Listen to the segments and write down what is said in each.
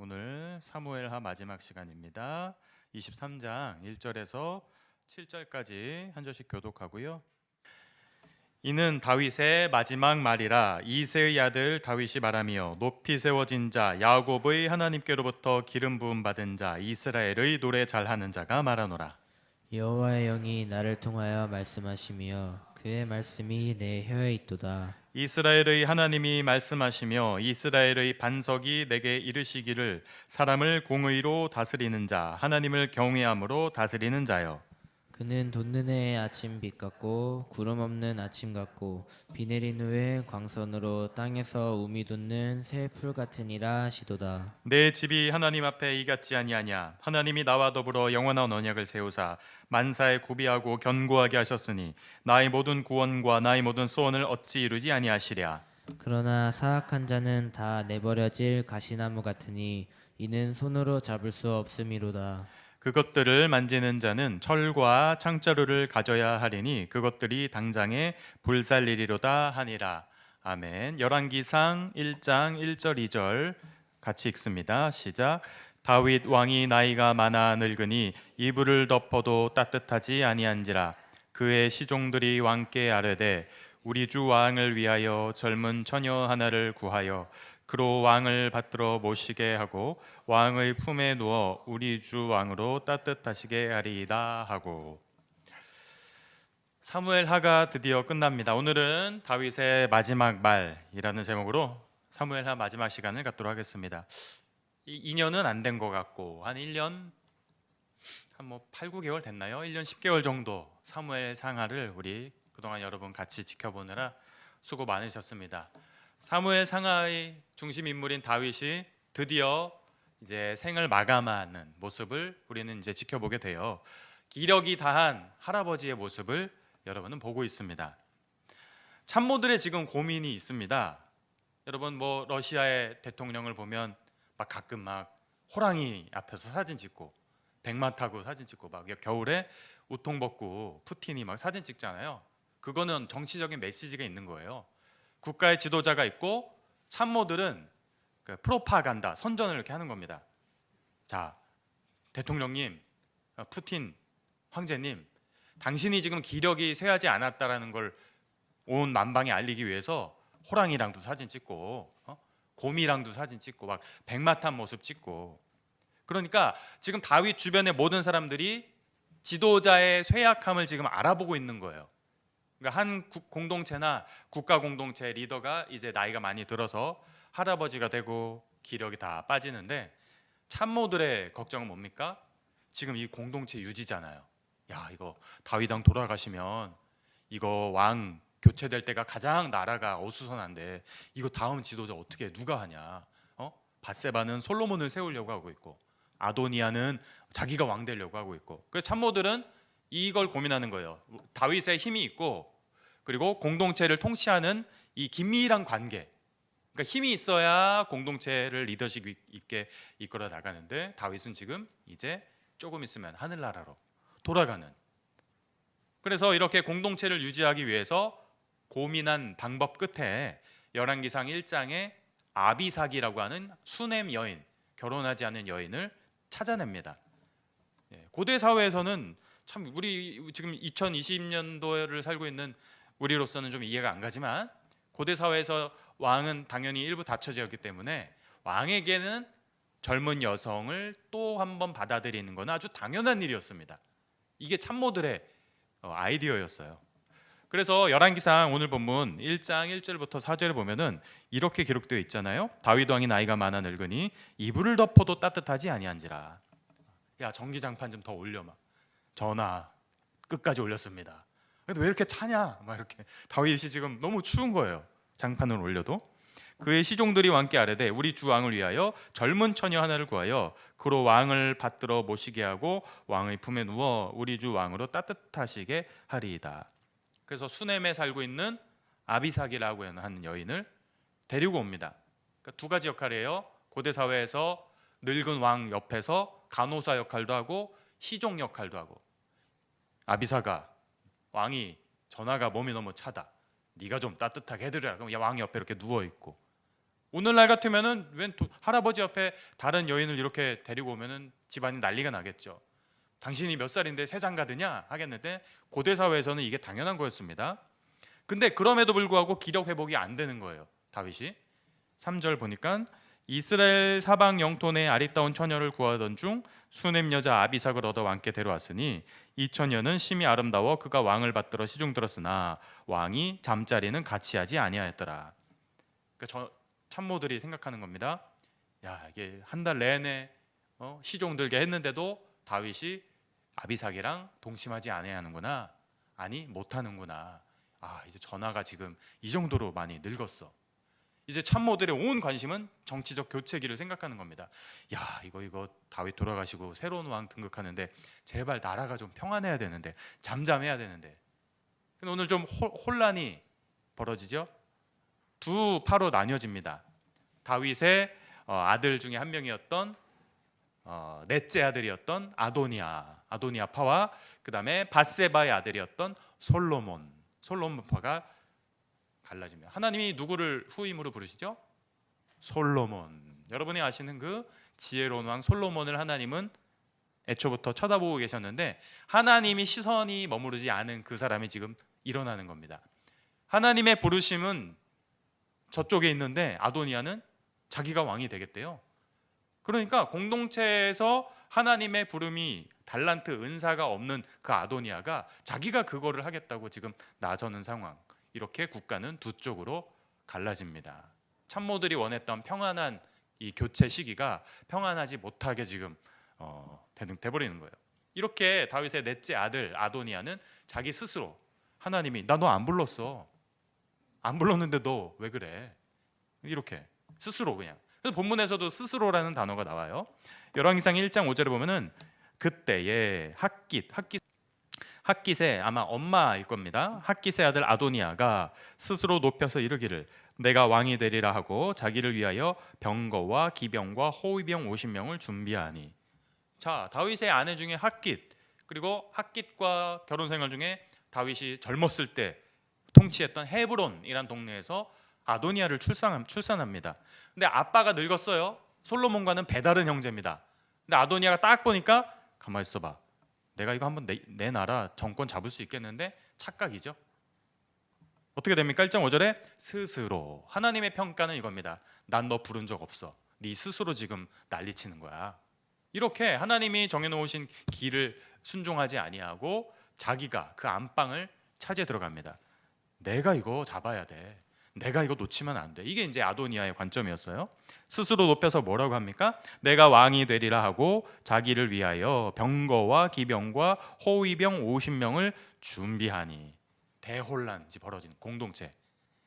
오늘 사무엘하 마지막 시간입니다. 23장 1절에서 7절까지 한 절씩 교독하고요. 이는 다윗의 마지막 말이라. 이새의 아들 다윗이 말하며 높이 세워진 자 야곱의 하나님께로부터 기름 부음 받은 자 이스라엘의 노래 잘하는 자가 말하노라. 여호와의 영이 나를 통하여 말씀하시며 그의 말씀이 내 혀에 있도다. 이스라엘의 하나님이 말씀하시며 이스라엘의 반석이 내게 이르시기를 사람을 공의로 다스리는 자 하나님을 경외함으로 다스리는 자여. 그는 돋는 해의 아침 빛 같고 구름 없는 아침 같고 비 내린 후에 광선으로 땅에서 우미 돋는 새 풀 같으니라 하시도다. 내 집이 하나님 앞에 이같지 아니하냐. 하나님이 나와 더불어 영원한 언약을 세우사 만사에 구비하고 견고하게 하셨으니 나의 모든 구원과 나의 모든 소원을 어찌 이루지 아니하시랴. 그러나 사악한 자는 다 내버려질 가시나무 같으니 이는 손으로 잡을 수 없음이로다. 그것들을 만지는 자는 철과 창자루를 가져야 하리니 그것들이 당장에 불살리리로다 하니라. 아멘. 열왕기상 1장 1절 2절 같이 읽습니다. 시작. 다윗 왕이 나이가 많아 늙으니 이불을 덮어도 따뜻하지 아니한지라. 그의 시종들이 왕께 아뢰되 우리 주 왕을 위하여 젊은 처녀 하나를 구하여 그로 왕을 받들어 모시게 하고 왕의 품에 누워 우리 주 왕으로 따뜻하시게 하리이다 하고. 사무엘하가 드디어 끝납니다. 오늘은 다윗의 마지막 말이라는 제목으로 사무엘하 마지막 시간을 갖도록 하겠습니다. 2년은 안 된 것 같고 한 1년 한 8, 9개월 됐나요? 1년 10개월 정도 사무엘 상하를 우리 그동안 여러분 같이 지켜보느라 수고 많으셨습니다. 사무엘 상하의 중심 인물인 다윗이 드디어 이제 생을 마감하는 모습을 우리는 이제 지켜보게 돼요. 기력이 다한 할아버지의 모습을 여러분은 보고 있습니다. 참모들의 지금 고민이 있습니다. 여러분 러시아의 대통령을 보면 가끔 호랑이 앞에서 사진 찍고 백마 타고 사진 찍고 겨울에 우통 벗고 푸틴이 사진 찍잖아요. 그거는 정치적인 메시지가 있는 거예요. 국가의 지도자가 있고 참모들은 프로파간다, 선전을 이렇게 하는 겁니다. 자, 대통령님, 푸틴 황제님, 당신이 지금 기력이 쇠하지 않았다라는 걸 온 만방에 알리기 위해서 호랑이랑도 사진 찍고 곰이랑도 사진 찍고 백마 탄 모습 찍고. 그러니까 지금 다윗 주변의 모든 사람들이 지도자의 쇠약함을 지금 알아보고 있는 거예요. 그러니까 한 공동체나 국가 공동체 리더가 이제 나이가 많이 들어서 할아버지가 되고 기력이 다 빠지는데 참모들의 걱정은 뭡니까? 지금 이 공동체 유지잖아요. 야, 이거 다윗 왕 돌아가시면 이거 왕 교체될 때가 가장 나라가 어수선한데 이거 다음 지도자 어떻게 누가 하냐? 밧세바는 솔로몬을 세우려고 하고 있고 아도니아는 자기가 왕 되려고 하고 있고. 그래서 참모들은 이걸 고민하는 거예요. 다윗의 힘이 있고 그리고 공동체를 통치하는 이 긴밀한 관계. 그러니까 힘이 있어야 공동체를 리더십 있게 이끌어 나가는데 다윗은 지금 이제 조금 있으면 하늘나라로 돌아가는. 그래서 이렇게 공동체를 유지하기 위해서 고민한 방법 끝에 열왕기상 1장에 아비삭이라고 하는 수넴 여인, 결혼하지 않은 여인을 찾아냅니다. 고대 사회에서는 참 우리 지금 2020년도를 살고 있는 우리로서는 좀 이해가 안 가지만 고대 사회에서 왕은 당연히 일부 다처제였기 때문에 왕에게는 젊은 여성을 또 한 번 받아들이는 건 아주 당연한 일이었습니다. 이게 참모들의 아이디어였어요. 그래서 열왕기상 오늘 본문 1장 1절부터 4절에 보면은 이렇게 기록되어 있잖아요. 다윗 왕이 나이가 많아 늙으니 이불을 덮어도 따뜻하지 아니한지라. 야, 전기장판 좀 더 올려 전하 끝까지 올렸습니다. 근데 왜 이렇게 차냐? 이렇게 다윗이 지금 너무 추운 거예요. 장판을 올려도. 그의 시종들이 왕께 아뢰되 우리 주 왕을 위하여 젊은 처녀 하나를 구하여 그로 왕을 받들어 모시게 하고 왕의 품에 누워 우리 주 왕으로 따뜻하시게 하리이다. 그래서 수넴에 살고 있는 아비삭이라고 하는 여인을 데리고 옵니다. 그러니까 두 가지 역할이에요. 고대 사회에서 늙은 왕 옆에서 간호사 역할도 하고 시종 역할도 하고. 아비삭아, 왕이 전하가 몸이 너무 차다. 네가 좀 따뜻하게 해드려라. 그럼 왕 옆에 이렇게 누워 있고 오늘날 같으면은 할아버지 옆에 다른 여인을 이렇게 데리고 오면은 집안이 난리가 나겠죠. 당신이 몇 살인데 세 장가드냐 하겠는데 고대 사회에서는 이게 당연한 거였습니다. 근데 그럼에도 불구하고 기력 회복이 안 되는 거예요. 다윗이 3절 보니까 이스라엘 사방 영토 내 아리따운 처녀를 구하던 중 수넴 여자 아비삭을 얻어 왕께 데려왔으니 이 처녀는 심히 아름다워 그가 왕을 받들어 시중 들었으나 왕이 잠자리는 같이 하지 아니하였더라. 그러니까 저 참모들이 생각하는 겁니다. 야, 이게 한 달 내내 시종 들게 했는데도 다윗이 아비삭이랑 동침하지 아니하는구나. 아니 못하는구나. 아, 이제 전하가 지금 이 정도로 많이 늙었어. 이제 참모들의 온 관심은 정치적 교체기를 생각하는 겁니다. 야, 이거 다윗 돌아가시고 새로운 왕 등극하는데 제발 나라가 좀 평안해야 되는데, 잠잠해야 되는데. 근데 오늘 좀 혼란이 벌어지죠. 두 파로 나뉘어집니다. 다윗의 아들 중에 한 명이었던 넷째 아들이었던 아도니아 파와 그 다음에 밧세바의 아들이었던 솔로몬 파가 갈라집니다. 하나님이 누구를 후임으로 부르시죠? 솔로몬. 여러분이 아시는 그 지혜로운 왕 솔로몬을 하나님은 애초부터 쳐다보고 계셨는데 하나님이 시선이 머무르지 않은 그 사람이 지금 일어나는 겁니다. 하나님의 부르심은 저쪽에 있는데 아도니아는 자기가 왕이 되겠대요. 그러니까 공동체에서 하나님의 부름이 달란트 은사가 없는 그 아도니아가 자기가 그거를 하겠다고 지금 나서는 상황. 이렇게 국가는 두 쪽으로 갈라집니다. 참모들이 원했던 평안한 이 교체 시기가 평안하지 못하게 지금 돼버리는 거예요. 이렇게 다윗의 넷째 아들 아도니아는 자기 스스로 하나님이 나 너 안 불렀어. 안 불렀는데 너 왜 그래? 이렇게 스스로 그냥. 그래서 본문에서도 스스로라는 단어가 나와요. 열왕기상 1장 5절에 보면은 그때에 핫깃의 아마 엄마일 겁니다. 핫깃의 아들 아도니아가 스스로 높여서 이르기를 내가 왕이 되리라 하고 자기를 위하여 병거와 기병과 호위병 50명을 준비하니. 자, 다윗의 아내 중에 핫깃, 그리고 핫깃과 결혼 생활 중에 다윗이 젊었을 때 통치했던 헤브론이란 동네에서 아도니아를 출산합니다. 근데 아빠가 늙었어요. 솔로몬과는 배다른 형제입니다. 근데 아도니아가 딱 보니까 가만히 있어봐. 내가 이거 한번 내 나라 정권 잡을 수 있겠는데 착각이죠. 어떻게 됩니까? 1장 5절에 스스로. 하나님의 평가는 이겁니다. 난 너 부른 적 없어. 네 스스로 지금 난리치는 거야. 이렇게 하나님이 정해놓으신 길을 순종하지 아니하고 자기가 그 안방을 차지해 들어갑니다. 내가 이거 잡아야 돼. 내가 이거 놓치면 안 돼. 이게 이제 아도니아의 관점이었어요. 스스로 높여서 뭐라고 합니까? 내가 왕이 되리라 하고 자기를 위하여 병거와 기병과 호위병 50명을 준비하니. 대혼란이 벌어진 공동체.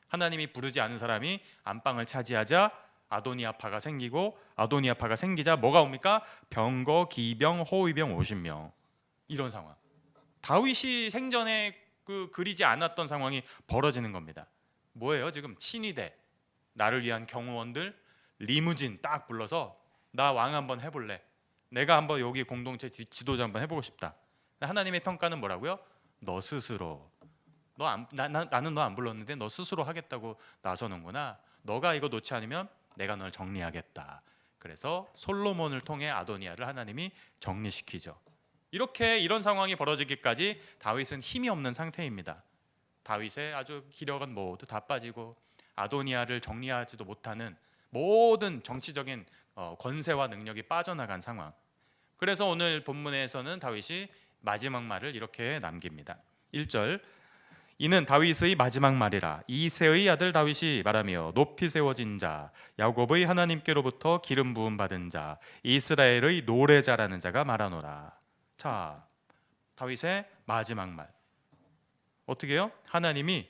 하나님이 부르지 않은 사람이 안방을 차지하자 아도니아파가 생기고, 아도니아파가 생기자 뭐가 옵니까? 병거, 기병, 호위병 50명. 이런 상황. 다윗이 생전에 그리지 않았던 상황이 벌어지는 겁니다. 뭐예요? 지금 친위대, 나를 위한 경호원들 리무진 딱 불러서 나 왕 한번 해볼래. 내가 한번 여기 공동체 지도자 한번 해보고 싶다. 하나님의 평가는 뭐라고요? 너 스스로. 나는 너 안 불렀는데 너 스스로 하겠다고 나서는구나. 너가 이거 놓지 않으면 내가 널 정리하겠다. 그래서 솔로몬을 통해 아도니아를 하나님이 정리시키죠. 이렇게 이런 상황이 벌어지기까지 다윗은 힘이 없는 상태입니다. 다윗의 아주 기력은 모두 다 빠지고 아도니아를 정리하지도 못하는 모든 정치적인 권세와 능력이 빠져나간 상황. 그래서 오늘 본문에서는 다윗이 마지막 말을 이렇게 남깁니다. 1절 이는 다윗의 마지막 말이라. 이새의 아들 다윗이 말하며 높이 세워진 자 야곱의 하나님께로부터 기름 부음 받은 자 이스라엘의 노래자라는 자가 말하노라. 자, 다윗의 마지막 말 어떻게 해요? 하나님이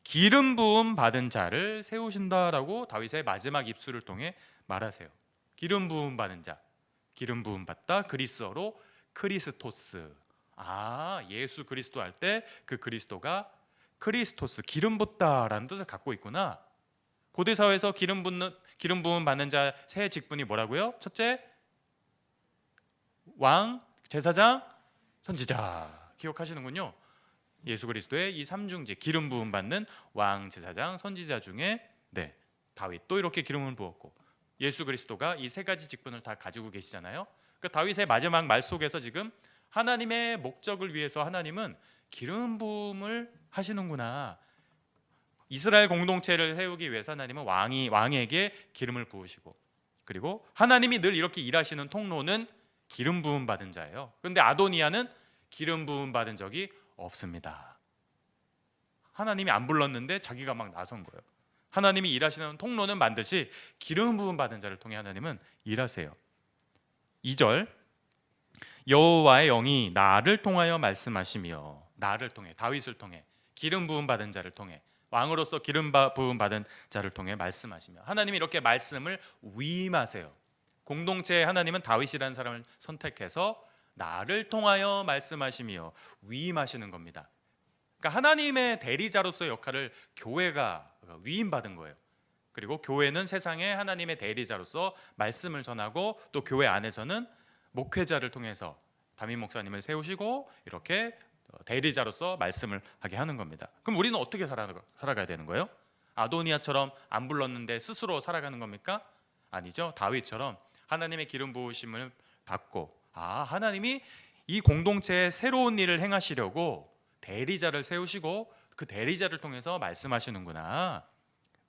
기름 부음 받은 자를 세우신다라고 다윗의 마지막 입술을 통해 말하세요. 기름 부음 받은 자, 기름 부음 받다, 그리스어로 크리스토스. 예수 그리스도 할 때 그 그리스도가 크리스토스, 기름 붓다라는 뜻을 갖고 있구나. 고대 사회에서 기름 부음 받는 자 세 직분이 뭐라고요? 첫째, 왕, 제사장, 선지자. 기억하시는군요. 예수 그리스도의 이 삼중직, 기름 부음 받는 왕, 제사장, 선지자 중에 다윗도 이렇게 기름을 부었고 예수 그리스도가 이 세 가지 직분을 다 가지고 계시잖아요. 그 다윗의 마지막 말 속에서 지금 하나님의 목적을 위해서 하나님은 기름 부음을 하시는구나. 이스라엘 공동체를 세우기 위해서 하나님은 왕에게 기름을 부으시고, 그리고 하나님이 늘 이렇게 일하시는 통로는 기름 부음 받은 자예요. 그런데 아도니아는 기름 부음 받은 적이 없습니다. 하나님이 안 불렀는데 자기가 막 나선 거예요. 하나님이 일하시는 통로는 반드시 기름 부음 받은 자를 통해 하나님은 일하세요. 2절, 여호와의 영이 나를 통하여 말씀하시며, 나를 통해, 다윗을 통해, 기름 부음 받은 자를 통해, 왕으로서 기름 부음 받은 자를 통해 말씀하시며, 하나님이 이렇게 말씀을 위임하세요. 공동체에 하나님은 다윗이라는 사람을 선택해서 나를 통하여 말씀하시며 위임하시는 겁니다. 그러니까 하나님의 대리자로서의 역할을 교회가 위임받은 거예요. 그리고 교회는 세상에 하나님의 대리자로서 말씀을 전하고, 또 교회 안에서는 목회자를 통해서 담임 목사님을 세우시고 이렇게 대리자로서 말씀을 하게 하는 겁니다. 그럼 우리는 어떻게 살아가야 되는 거예요? 아도니아처럼 안 불렀는데 스스로 살아가는 겁니까? 아니죠. 다윗처럼 하나님의 기름 부으심을 받고, 하나님이 이 공동체에 새로운 일을 행하시려고 대리자를 세우시고 그 대리자를 통해서 말씀하시는구나.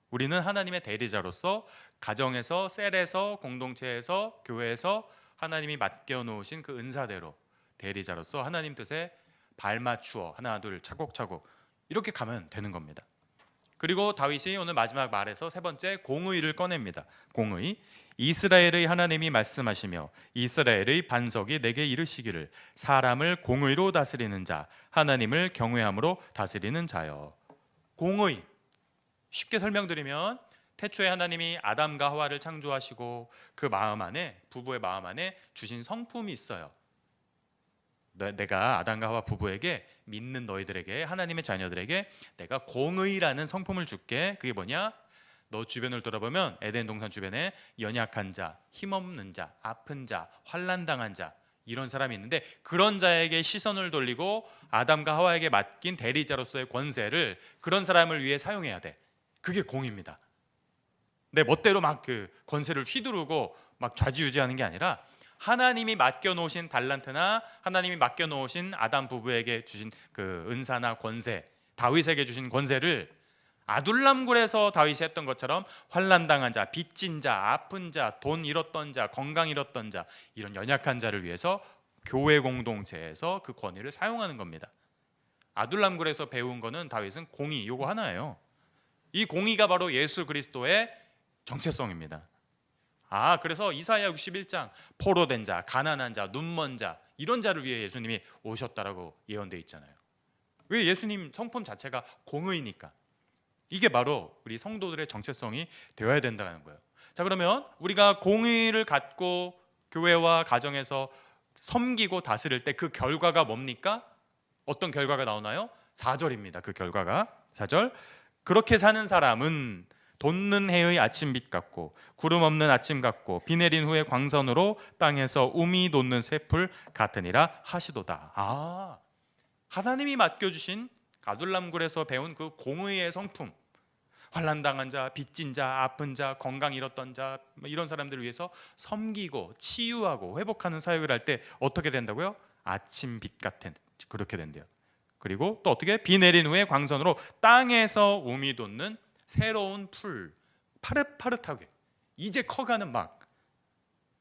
우리는 하나님의 대리자로서 가정에서, 셀에서, 공동체에서, 교회에서 하나님이 맡겨놓으신 그 은사대로 대리자로서 하나님 뜻에 발맞추어 하나 둘 차곡차곡 이렇게 가면 되는 겁니다. 그리고 다윗이 오늘 마지막 말에서 세 번째 공의를 꺼냅니다. 공의. 이스라엘의 하나님이 말씀하시며 이스라엘의 반석이 내게 이르시기를 사람을 공의로 다스리는 자, 하나님을 경외함으로 다스리는 자여. 공의, 쉽게 설명드리면 태초에 하나님이 아담과 하와를 창조하시고 그 마음 안에, 부부의 마음 안에 주신 성품이 있어요. 내가 아담과 하와 부부에게, 믿는 너희들에게, 하나님의 자녀들에게 내가 공의라는 성품을 줄게. 그게 뭐냐? 너 주변을 돌아보면 에덴 동산 주변에 연약한 자, 힘없는 자, 아픈 자, 환난당한 자, 이런 사람이 있는데 그런 자에게 시선을 돌리고 아담과 하와에게 맡긴 대리자로서의 권세를 그런 사람을 위해 사용해야 돼. 그게 공의입니다. 내 멋대로 막 그 권세를 휘두르고 막 좌지우지하는 게 아니라 하나님이 맡겨놓으신 달란트나 하나님이 맡겨놓으신 아담 부부에게 주신 그 은사나 권세, 다윗에게 주신 권세를 아둘람굴에서 다윗이 했던 것처럼 환난당한 자, 빚진 자, 아픈 자, 돈 잃었던 자, 건강 잃었던 자, 이런 연약한 자를 위해서 교회 공동체에서 그 권위를 사용하는 겁니다. 아둘람굴에서 배운 거는 다윗은 공의, 요거 하나예요. 이 공의가 바로 예수 그리스도의 정체성입니다. 그래서 이사야 61장 포로된 자, 가난한 자, 눈먼 자, 이런 자를 위해 예수님이 오셨다라고 예언되어 있잖아요. 왜? 예수님 성품 자체가 공의니까. 이게 바로 우리 성도들의 정체성이 되어야 된다는 거예요. 자, 그러면 우리가 공의를 갖고 교회와 가정에서 섬기고 다스릴 때 그 결과가 뭡니까? 어떤 결과가 나오나요? 4절입니다. 그 결과가 4절. 그렇게 사는 사람은 돋는 해의 아침빛 같고 구름 없는 아침 같고 비 내린 후에 광선으로 땅에서 우미 돋는 새풀 같으니라 하시도다. 하나님이 맡겨주신 아둘람굴에서 배운 그 공의의 성품, 환난당한 자, 빚진 자, 아픈 자, 건강 잃었던 자, 이런 사람들을 위해서 섬기고 치유하고 회복하는 사역을 할 때 어떻게 된다고요? 아침빛 같은, 그렇게 된대요. 그리고 또 어떻게? 비 내린 후에 광선으로 땅에서 우미 돋는 새로운 풀, 파릇파릇하게 이제 커가는 막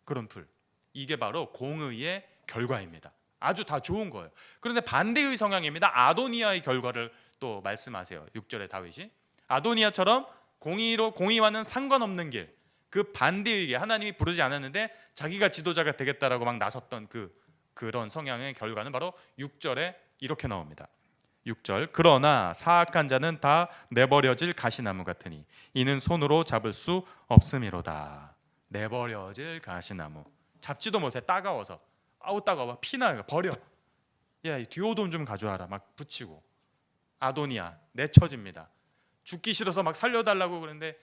그런 풀, 이게 바로 공의의 결과입니다. 아주 다 좋은 거예요. 그런데 반대의 성향입니다. 아도니아의 결과를 또 말씀하세요. 6절에 다윗이 아도니아처럼 공의와는 상관없는 길, 그 반대의 길, 하나님이 부르지 않았는데 자기가 지도자가 되겠다라고 막 나섰던 그런 성향의 결과는 바로 6절에 이렇게 나옵니다. 6절, 그러나 사악한 자는 다 내버려질 가시나무 같으니 이는 손으로 잡을 수 없음이로다. 내버려질 가시나무, 잡지도 못해, 따가워서. 따가워, 피나요, 버려. 야, 디오돈 좀 가져와라, 막 붙이고. 아도니아 내쳐집니다. 죽기 싫어서 막 살려달라고 그러는데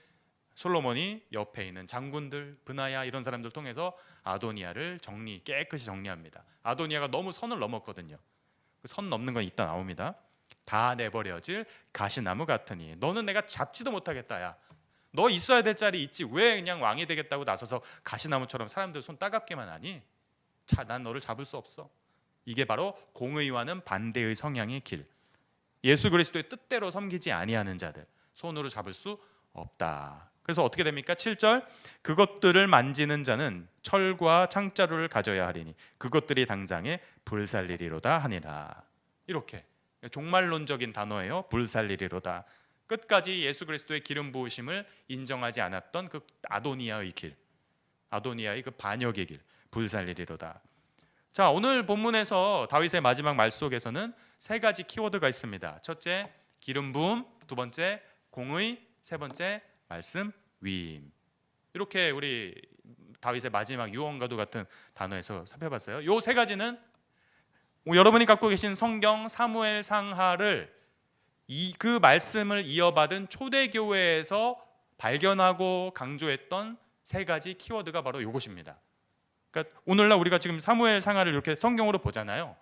솔로몬이 옆에 있는 장군들, 브나야 이런 사람들 통해서 아도니아를 깨끗이 정리합니다. 아도니아가 너무 선을 넘었거든요. 그 선 넘는 건 이따 나옵니다. 다 내버려질 가시나무 같으니 너는 내가 잡지도 못하겠다. 야, 너 있어야 될 자리 있지 왜 그냥 왕이 되겠다고 나서서 가시나무처럼 사람들 손 따갑게만 하니? 자, 난 너를 잡을 수 없어. 이게 바로 공의와는 반대의 성향의 길. 예수 그리스도의 뜻대로 섬기지 아니하는 자들 손으로 잡을 수 없다. 그래서 어떻게 됩니까? 7절 그것들을 만지는 자는 철과 창자루를 가져야 하리니 그것들이 당장에 불살리리로다 하니라. 이렇게 종말론적인 단어예요. 불살리리로다. 끝까지 예수 그리스도의 기름 부으심을 인정하지 않았던 그 아도니아의 길, 아도니아의 그 반역의 길, 불살리리로다. 자, 오늘 본문에서 다윗의 마지막 말 속에서는 세 가지 키워드가 있습니다. 첫째, 기름 부음. 두 번째, 공의. 세 번째, 말씀 위임. 이렇게 우리 다윗의 마지막 유언과도 같은 단어에서 살펴봤어요. 요 세 가지는 여러분이 갖고 계신 성경 사무엘 상하를 그 말씀을 이어받은 초대교회에서 발견하고 강조했던 세 가지 키워드가 바로 이것입니다. 그러니까 오늘날 우리가 지금 사무엘 상하를 이렇게 성경으로 보잖아요.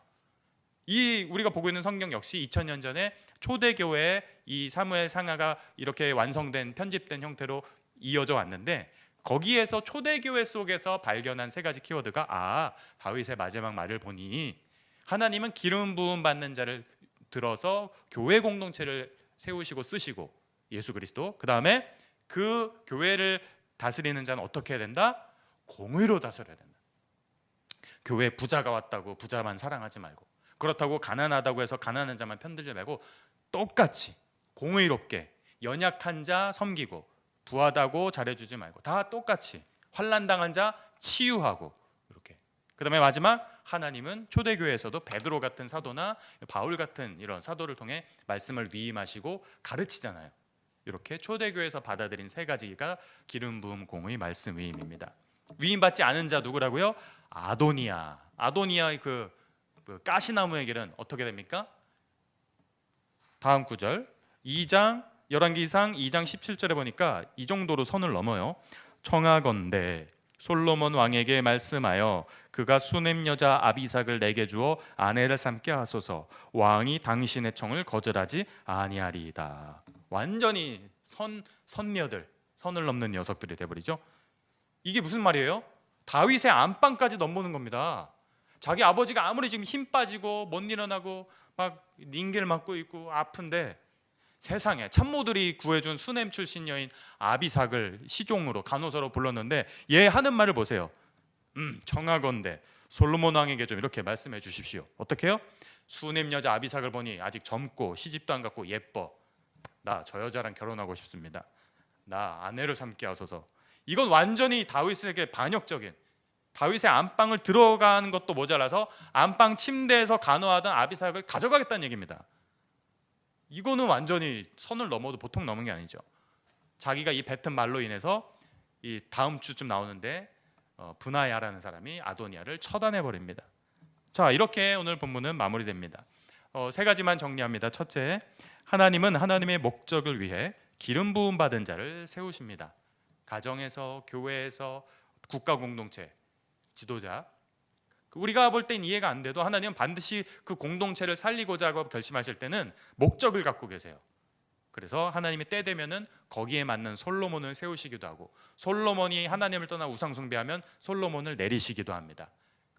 이 우리가 보고 있는 성경 역시 2000년 전에 초대교회에 이 사무엘 상하가 이렇게 완성된 편집된 형태로 이어져 왔는데 거기에서 초대교회 속에서 발견한 세 가지 키워드가 다윗의 마지막 말을 보니 하나님은 기름 부음 받는 자를 들어서 교회 공동체를 세우시고 쓰시고 예수 그리스도, 그 다음에 그 교회를 다스리는 자는 어떻게 해야 된다? 공의로 다스려야 된다. 교회 부자가 왔다고 부자만 사랑하지 말고, 그렇다고 가난하다고 해서 가난한 자만 편들지 말고 똑같이 공의롭게 연약한 자 섬기고 부하다고 잘해주지 말고 다 똑같이 환난당한 자 치유하고 이렇게. 그 다음에 마지막, 하나님은 초대교회에서도 베드로 같은 사도나 바울 같은 이런 사도를 통해 말씀을 위임하시고 가르치잖아요. 이렇게 초대교회에서 받아들인 세 가지가 기름 부음, 공의, 말씀 위임입니다. 위임받지 않은 자 누구라고요? 아도니아. 아도니아의 그 가시나무의 길은 어떻게 됩니까? 다음 구절 2장 열왕기상 2장 17절에 보니까 이 정도로 선을 넘어요. 청하건대 솔로몬 왕에게 말씀하여 그가 수넴 여자 아비삭을 내게 주어 아내를 삼게 하소서. 왕이 당신의 청을 거절하지 아니하리이다. 완전히 선녀들, 선을 넘는 녀석들이 돼버리죠. 이게 무슨 말이에요? 다윗의 안방까지 넘보는 겁니다. 자기 아버지가 아무리 지금 힘 빠지고 못 일어나고 막 링겔 맞고 있고 아픈데 세상에 참모들이 구해준 수넴 출신 여인 아비삭을 시종으로 간호사로 불렀는데 얘 하는 말을 보세요. 청하건대 솔로몬 왕에게 좀 이렇게 말씀해 주십시오. 어떻게 해요? 수넴 여자 아비삭을 보니 아직 젊고 시집도 안 갔고 예뻐. 나 저 여자랑 결혼하고 싶습니다. 나 아내를 삼게 하소서. 이건 완전히 다윗에게 반역적인, 다윗의 안방을 들어가는 것도 모자라서 안방 침대에서 간호하던 아비삭을 가져가겠다는 얘기입니다. 이거는 완전히 선을 넘어도 보통 넘은 게 아니죠. 자기가 이 뱉은 말로 인해서 이 다음 주쯤 나오는데 브나야라는 사람이 아도니아를 처단해 버립니다. 자, 이렇게 오늘 본문은 마무리됩니다. 세 가지만 정리합니다. 첫째, 하나님은 하나님의 목적을 위해 기름 부음 받은 자를 세우십니다. 가정에서, 교회에서, 국가 공동체, 지도자. 우리가 볼 땐 이해가 안 돼도 하나님은 반드시 그 공동체를 살리고자 하고 결심하실 때는 목적을 갖고 계세요. 그래서 하나님이 때 되면은 거기에 맞는 솔로몬을 세우시기도 하고, 솔로몬이 하나님을 떠나 우상 숭배하면 솔로몬을 내리시기도 합니다.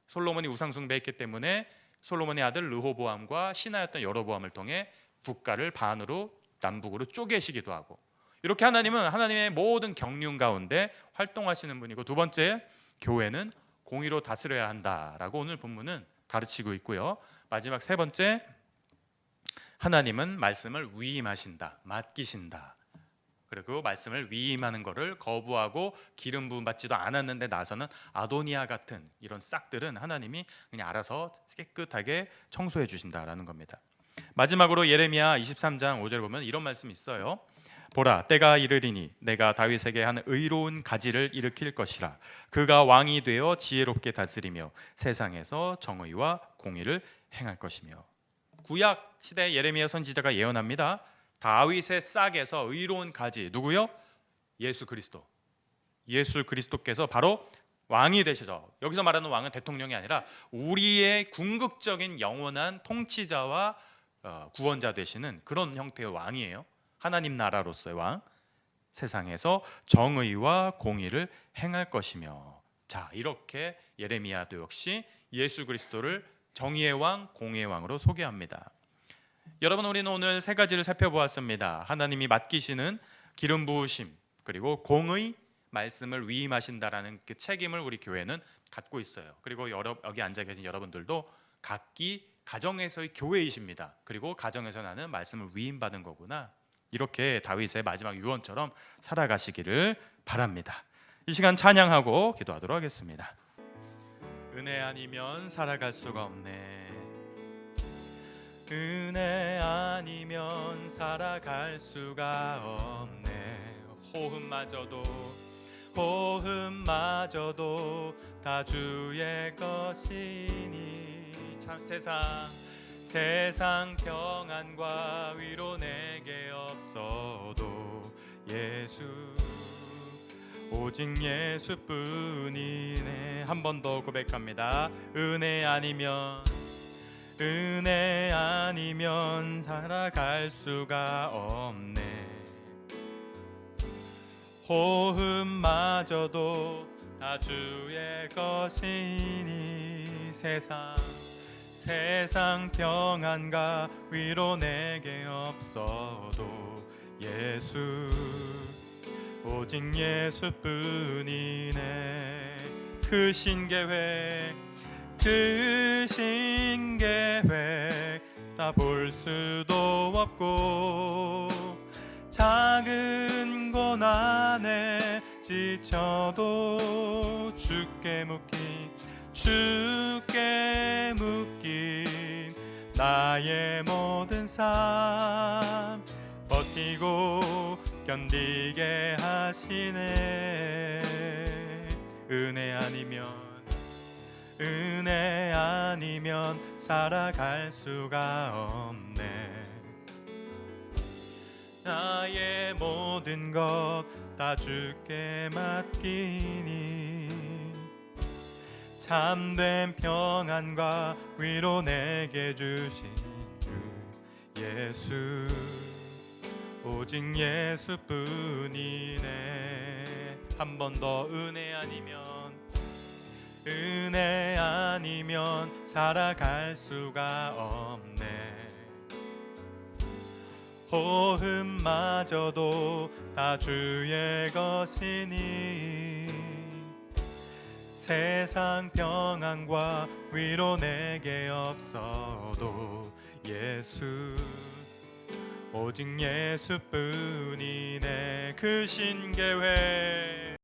솔로몬이 우상 숭배했기 때문에 솔로몬의 아들 르호보암과 신하였던 여로보암을 통해 국가를 반으로 남북으로 쪼개시기도 하고, 이렇게 하나님은 하나님의 모든 경륜 가운데 활동하시는 분이고, 두 번째, 교회는 공의로 다스려야 한다라고 오늘 본문은 가르치고 있고요. 마지막 세 번째, 하나님은 말씀을 위임하신다, 맡기신다. 그리고 말씀을 위임하는 것을 거부하고 기름 부음 받지도 않았는데 나서는 아도니아 같은 이런 싹들은 하나님이 그냥 알아서 깨끗하게 청소해 주신다라는 겁니다. 마지막으로 예레미야 23장 5절 보면 이런 말씀이 있어요. 보라, 때가 이르리니 내가 다윗에게 한 의로운 가지를 일으킬 것이라. 그가 왕이 되어 지혜롭게 다스리며 세상에서 정의와 공의를 행할 것이며. 구약 시대 예레미야 선지자가 예언합니다. 다윗의 싹에서 의로운 가지, 누구요? 예수 그리스도. 예수 그리스도께서 바로 왕이 되셔서, 여기서 말하는 왕은 대통령이 아니라 우리의 궁극적인 영원한 통치자와 구원자 되시는 그런 형태의 왕이에요. 하나님 나라로서의 왕. 세상에서 정의와 공의를 행할 것이며. 자, 이렇게 예레미야도 역시 예수 그리스도를 정의의 왕, 공의의 왕으로 소개합니다. 여러분, 우리는 오늘 세 가지를 살펴보았습니다. 하나님이 맡기시는 기름 부으심, 그리고 공의 말씀을 위임하신다라는 그 책임을 우리 교회는 갖고 있어요. 그리고 여기 앉아 계신 여러분들도 각기 가정에서의 교회이십니다. 그리고 가정에서 나는 말씀을 위임받은 거구나, 이렇게 다윗의 마지막 유언처럼 살아가시기를 바랍니다. 이 시간 찬양하고 기도하도록 하겠습니다. 은혜 아니면 살아갈 수가 없네. 은혜 아니면 살아갈 수가 없네. 호흡마저도 다 주의 것이니. 참 세상 평안과 위로 내게 없어도 예수, 오직 예수뿐이네. 한 번 더 고백합니다. 은혜 아니면 살아갈 수가 없네. 호흡마저도 다 주의 것이니. 세상 평안과 위로 내게 없어도 예수, 오직 예수뿐이네. 크신 계획 다 볼 수도 없고, 작은 고난에 지쳐도 주께 묶인 나의 모든 삶 버티고 견디게 하시네. 은혜 아니면 살아갈 수가 없네. 나의 모든 것 다 주께 맡기니. 참된 평안과 위로 내게 주신 주 예수, 오직 예수뿐이네. 한 번 더. 은혜 아니면 살아갈 수가 없네. 호흡마저도 다 주의 것이니. 세상 평안과 위로 내게 없어도 예수, 오직 예수뿐이네. 크신 계획